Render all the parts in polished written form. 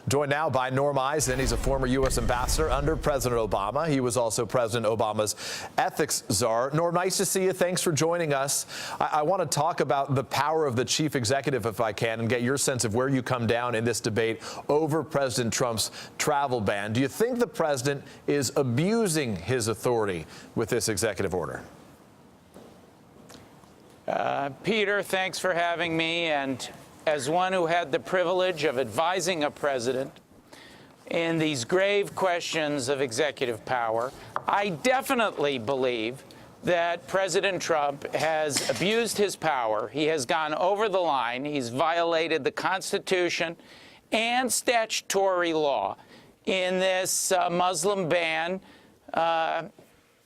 Joined now by Norm Eisen. He's a former U.S. ambassador under President Obama. He was also President Obama's ethics czar. Norm, nice to see you. Thanks for joining us. I want to talk about the power of the chief executive, if I can, and get your sense of where you come down in this debate over President Trump's travel ban. Do you think the president is abusing his authority with this executive order? Peter, thanks for having me. And as one who had the privilege of advising a president in these grave questions of executive power, I definitely believe that President Trump has abused his power. He has gone over the line. He's violated the Constitution and statutory law in this Muslim ban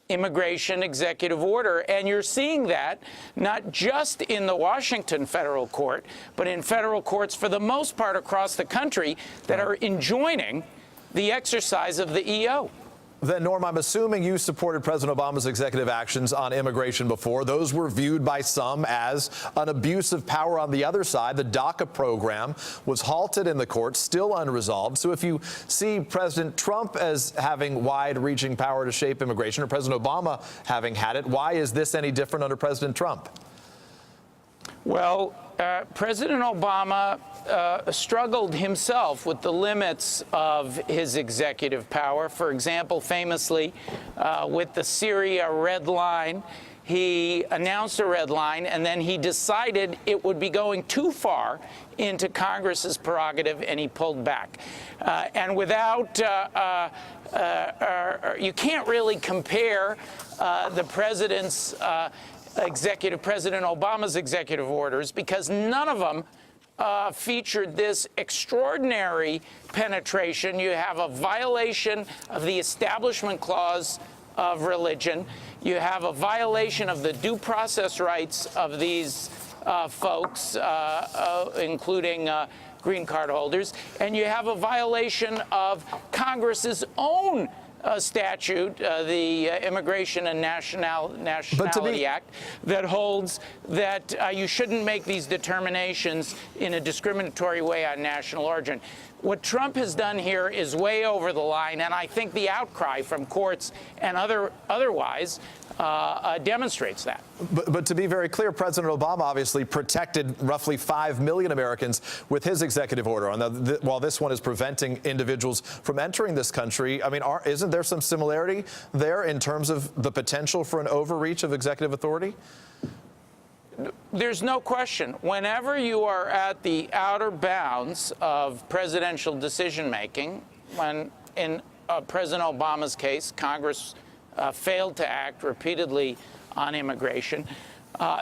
immigration executive order. And you're seeing that not just in the Washington federal court, but in federal courts for the most part across the country that are enjoining the exercise of the EO. Then, Norm, I'm assuming you supported President Obama's executive actions on immigration before. Those were viewed by some as an abuse of power on the other side. The DACA program was halted in the courts, still unresolved. So if you see President Trump as having wide-reaching power to shape immigration, or President Obama having had it, why is this any different under President Trump? Well, President Obama struggled himself with the limits of his executive power. For example, famously, with the Syria red line, he announced a red line, and then he decided it would be going too far into Congress's prerogative, and he pulled back. And without, you can't really compare the president's President Obama's executive orders, because none of them featured this extraordinary penetration. You have a violation of the Establishment Clause of religion. You have a violation of the due process rights of these folks, including green card holders. And you have a violation of Congress's own statute, the Immigration and Nationality Act, that holds that you shouldn't make these determinations in a discriminatory way on national origin. What Trump has done here is way over the line, and I think the outcry from courts and otherwise demonstrates that. But to be very clear, President Obama obviously protected roughly 5 million Americans with his executive order. And while this one is preventing individuals from entering this country, I mean, isn't there some similarity there in terms of the potential for an overreach of executive authority? There's no question. Whenever you are at the outer bounds of presidential decision-making, when in President Obama's case, Congress failed to act repeatedly on immigration,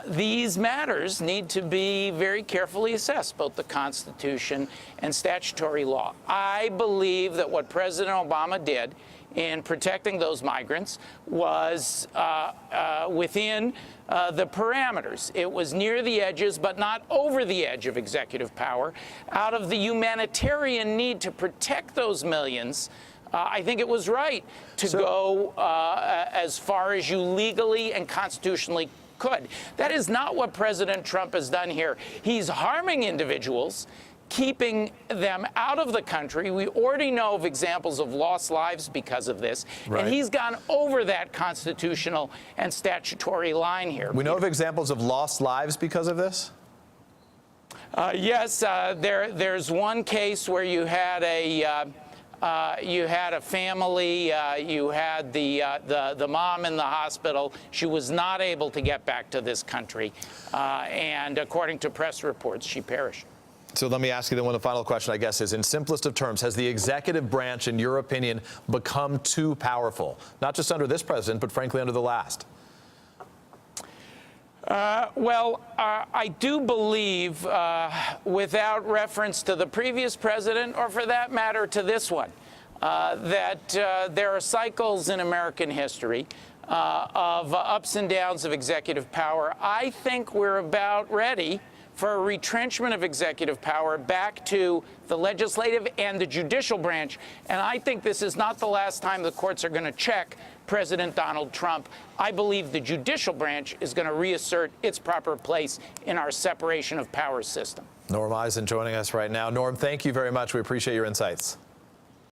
these matters need to be very carefully assessed, both the Constitution and statutory law. I believe that what President Obama did in protecting those migrants was within the parameters. It was near the edges, but not over the edge of executive power. Out of the humanitarian need to protect those millions, I think it was right to go as far as you legally and constitutionally could. That is not what President Trump has done here. He's harming individuals, keeping them out of the country. We already know of examples of lost lives because of this. Right. And he's gone over that constitutional and statutory line here. We know of examples of lost lives because of this? Yes, there's one case where you had a family, you had the mom in the hospital. She was not able to get back to this country, and according to press reports, she perished. So let me ask you then, the final question, I guess, is in simplest of terms, has the executive branch, in your opinion, become too powerful? Not just under this president, but frankly under the last? I do believe, without reference to the previous president, or for that matter to this one, that there are cycles in American history of ups and downs of executive power. I think we're about ready for a retrenchment of executive power back to the legislative and the judicial branch. And I think this is not the last time the courts are going to check President Donald Trump. I believe the judicial branch is going to reassert its proper place in our separation of powers system. Norm Eisen joining us right now. Norm, thank you very much. We appreciate your insights.